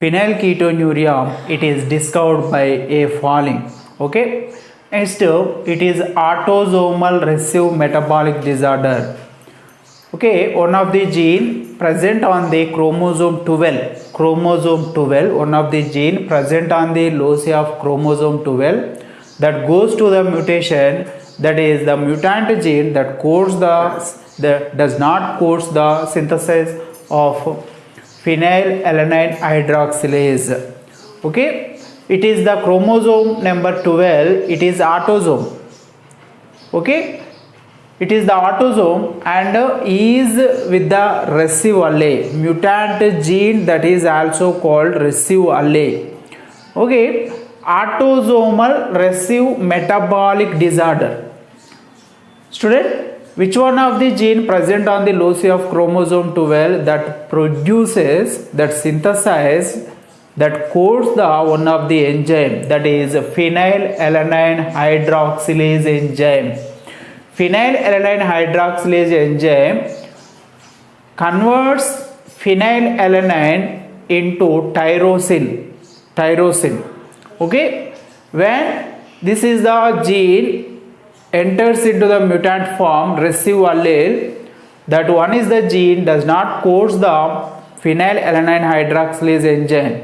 phenylketonuria, it is discovered by a falling. Okay, next it is autosomal recessive metabolic disorder. Okay, one of the gene present on the chromosome 12, one of the gene present on the loci of chromosome 12 that goes to the mutation, that is the mutant gene that codes the does not codes the synthesis of phenylalanine hydroxylase. Okay, it is the chromosome number 12, it is autosome. Okay, it is the autosome and is with the recessive allele, mutant gene that is also called recessive allele. Okay, autosomal recessive metabolic disorder. Student, which one of the gene present on the loci of chromosome 12 that produces, that synthesizes, that codes the one of the enzyme, that is phenylalanine hydroxylase enzyme. Phenylalanine hydroxylase enzyme converts phenylalanine into tyrosine. Okay, when this is the gene enters into the mutant form recessive allele, that one is the gene does not code the phenylalanine hydroxylase enzyme.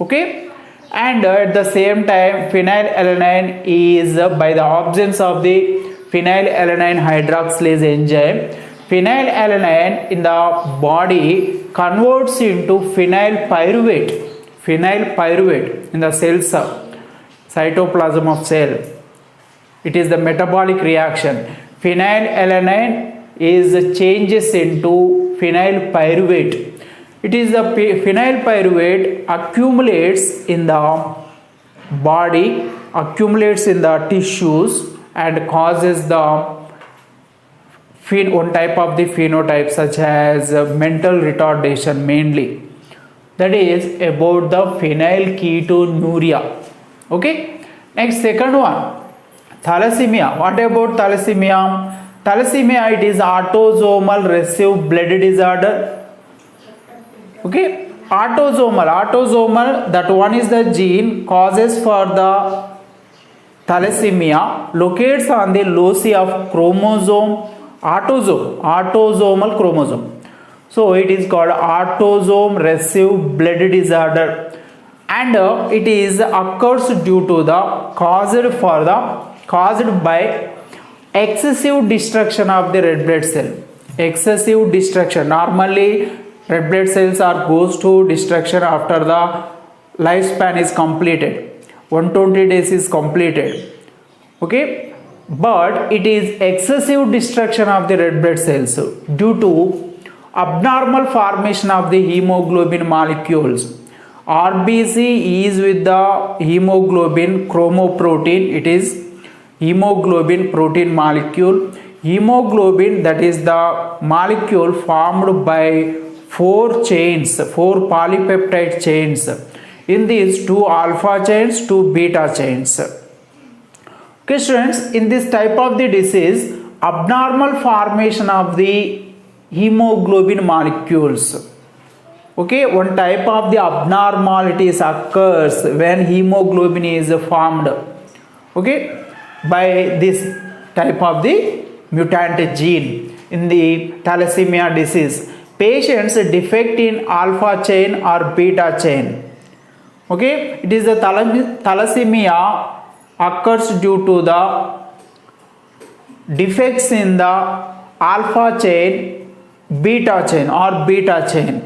Okay, and at the same time phenylalanine is by the absence of the phenylalanine hydroxylase enzyme, phenylalanine in the body converts into phenylpyruvate in the cells, cytoplasm of cell. It is the metabolic reaction. Phenylalanine is changes into phenylpyruvate. It is the phenylpyruvate accumulates in the body, accumulates in the tissues and causes the one type of the phenotype such as mental retardation mainly. That is about the phenylketonuria. Okay. Next, second one, thalassemia. What about thalassemia? Thalassemia, it is autosomal recessive blood disorder. Okay, autosomal, that one is the gene causes for the thalassemia locates on the loci of chromosome, autosomal chromosome. So it is called autosome recessive blood disorder, and it is occurs due to the caused by excessive destruction of the red blood cell. Excessive destruction. Normally red blood cells are goes to destruction after the lifespan is completed. 120 days is completed. Okay, but it is excessive destruction of the red blood cells due to abnormal formation of the hemoglobin molecules. RBC is with the hemoglobin chromoprotein. It is hemoglobin protein molecule. Hemoglobin, that is the molecule formed by 4 polypeptide chains. In these 2 alpha chains, 2 beta chains. Okay students, in this type of the disease, abnormal formation of the hemoglobin molecules. Okay, one type of the abnormalities occurs when hemoglobin is formed. Okay, by this type of the mutant gene in the thalassemia disease. Patients defect in alpha chain or beta chain. Okay, it is the thalassemia occurs due to the defects in the alpha chain, beta chain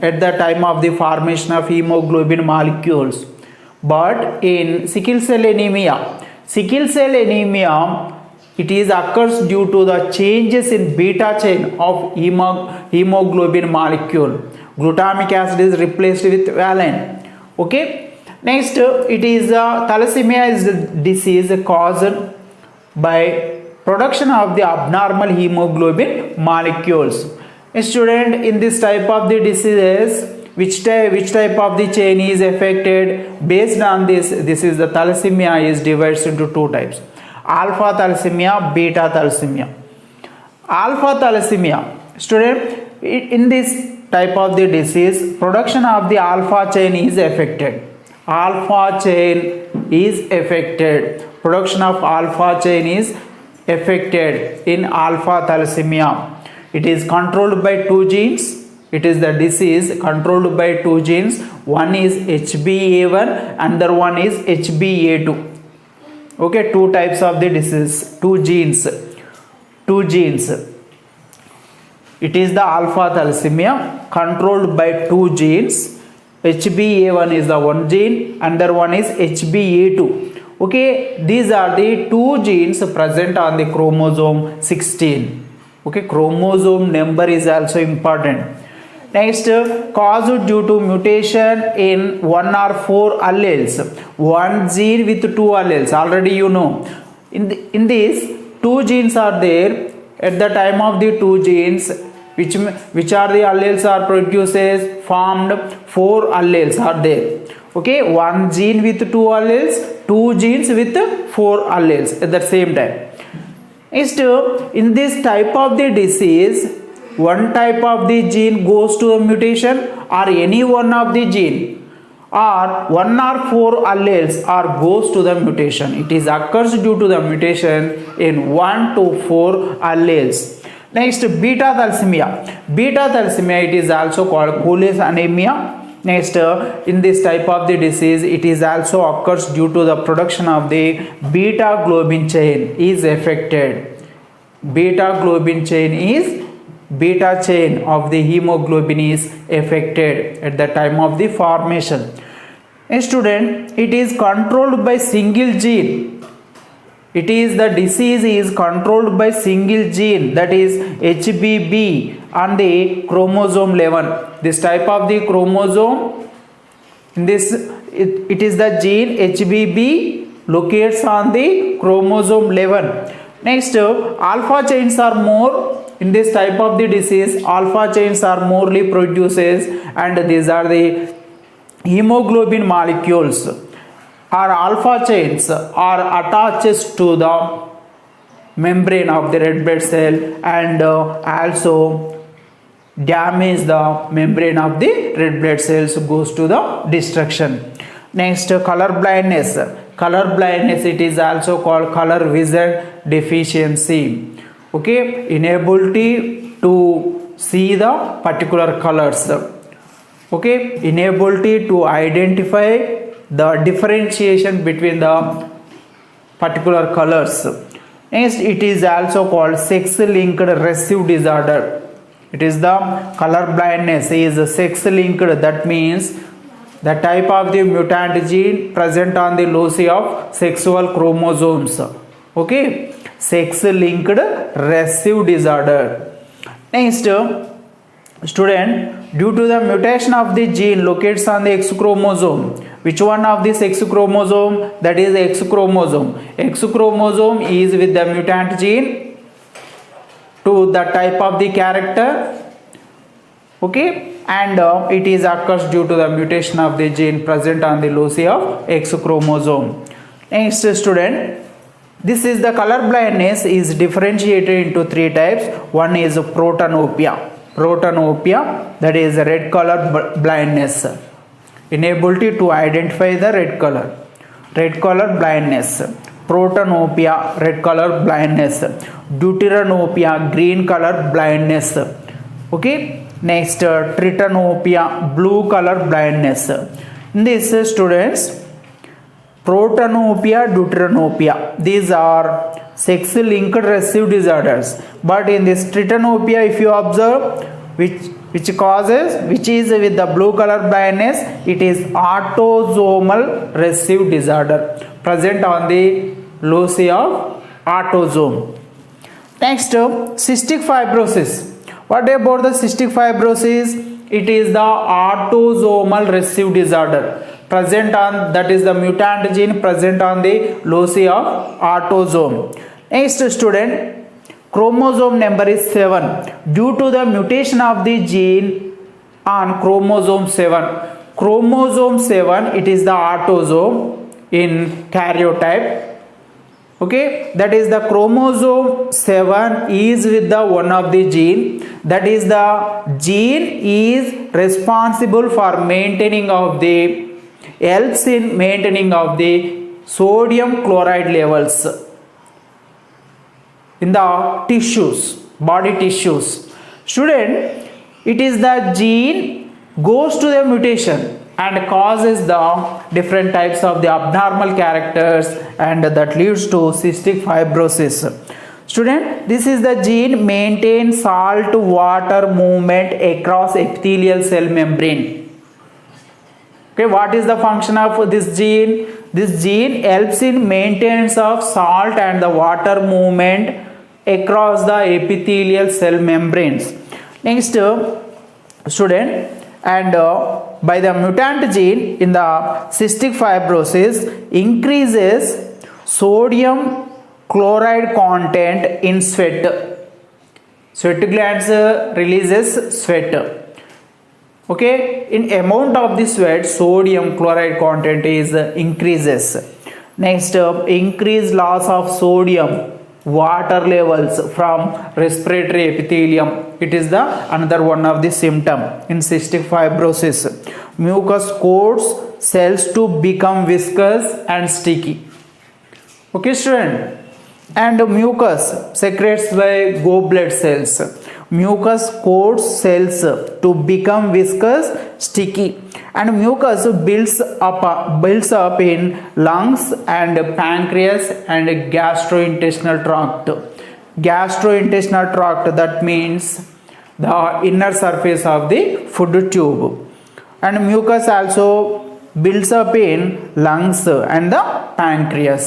at the time of the formation of hemoglobin molecules. But in sickle cell anemia, it is occurs due to the changes in beta chain of hemoglobin molecule. Glutamic acid is replaced with valine. Okay. Next, it is thalassemia is a disease caused by production of the abnormal hemoglobin molecules. A student, in this type of the diseases, which type of the chain is affected? Based on this is the thalassemia is divided into 2 types: alpha thalassemia, beta thalassemia. Alpha thalassemia, student, in this type of the disease, production of the alpha chain is affected. Alpha chain is affected. Production of alpha chain is affected in alpha thalassemia. It is controlled by two genes. It is the disease controlled by two genes. One is HbA1, another one is HbA2. Okay, two types of the disease, two genes. It is the alpha thalassemia controlled by two genes. HbA1 is the one gene, another one is HbA2. Okay, these are the two genes present on the chromosome 16. Okay, chromosome number is also important. Next, caused due to mutation in one or four alleles. One gene with two alleles, already you know. In this, two genes are there. At the time of the two genes, which are the alleles are produces, formed, four alleles are there. Okay, one gene with two alleles, two genes with four alleles at the same time. Next, in this type of the disease, one type of the gene goes to a mutation, or any one of the gene, or one or four alleles are goes to the mutation. It is occurs due to the mutation in 1 to 4 alleles. Next, beta thalassemia. Beta thalassemia, it is also called Coles anemia. Next, in this type of the disease, it is also occurs due to the production of the beta globin chain is affected. Beta chain of the hemoglobin is affected at the time of the formation. A student, it is controlled by single gene. It is the disease is controlled by single gene, that is HBB on the chromosome 11. This type of the chromosome, in this it is the gene HBB locates on the chromosome 11. Next, alpha chains are more. In this type of the disease, alpha chains are morely produces, and these are the hemoglobin molecules, or alpha chains are attached to the membrane of the red blood cell, and also damage the membrane of the red blood cells, goes to the destruction. Next, color blindness. Color blindness, it is also called color vision deficiency. Okay, inability to see the particular colors. Okay, inability to identify the differentiation between the particular colors. Next, it is also called sex-linked recessive disorder. It is the color blindness is sex-linked. That means the type of the mutant gene present on the loci of sexual chromosomes. Okay, sex-linked recessive disorder. Next, student, due to the mutation of the gene locates on the X chromosome. Which one of this X chromosome? That is X chromosome. X chromosome is with the mutant gene to the type of the character. Okay, and it is occurs due to the mutation of the gene present on the loci of X chromosome. Next, student, this is the color blindness is differentiated into three types. One is protanopia. Protanopia, that is red color blindness, inability to identify the red color blindness. Protanopia, red color blindness. Deuteranopia, green color blindness. Okay, next, tritanopia, blue color blindness. In this, students, protanopia, deuteranopia, these are sex-linked recessive disorders. But in this tritanopia, if you observe, which is with the blue color blindness, it is autosomal recessive disorder present on the loci of autosome. Next, cystic fibrosis. What about the cystic fibrosis? It is the autosomal recessive disorder present on, that is the mutant gene present on the loci of autosome. Next, student, chromosome number is 7 due to the mutation of the gene on chromosome 7. Chromosome 7, it is the autosome in karyotype. Okay, that is the chromosome 7 is with the one of the gene, that is the gene is responsible for maintaining of the, helps in maintaining of the sodium chloride levels in the tissues, body tissues. Student, it is the gene goes to the mutation and causes the different types of the abnormal characters, and that leads to cystic fibrosis. Student, this is the gene maintains salt water movement across epithelial cell membrane. Okay, what is the function of this gene? This gene helps in maintenance of salt and the water movement across the epithelial cell membranes. Next, student, and by the mutant gene in the cystic fibrosis increases sodium chloride content in sweat. Sweat glands releases sweat. Okay, in amount of the sweat, sodium chloride content is increases. Next, increased loss of sodium water levels from respiratory epithelium. It is the another one of the symptom in cystic fibrosis. Mucus coats cells to become viscous and sticky. Okay, student, and mucus secretes by goblet cells. Mucus coats cells to become viscous, sticky, and mucus builds up in lungs and pancreas and gastrointestinal tract. Gastrointestinal tract, that means the inner surface of the food tube, and mucus also builds up in lungs and the pancreas.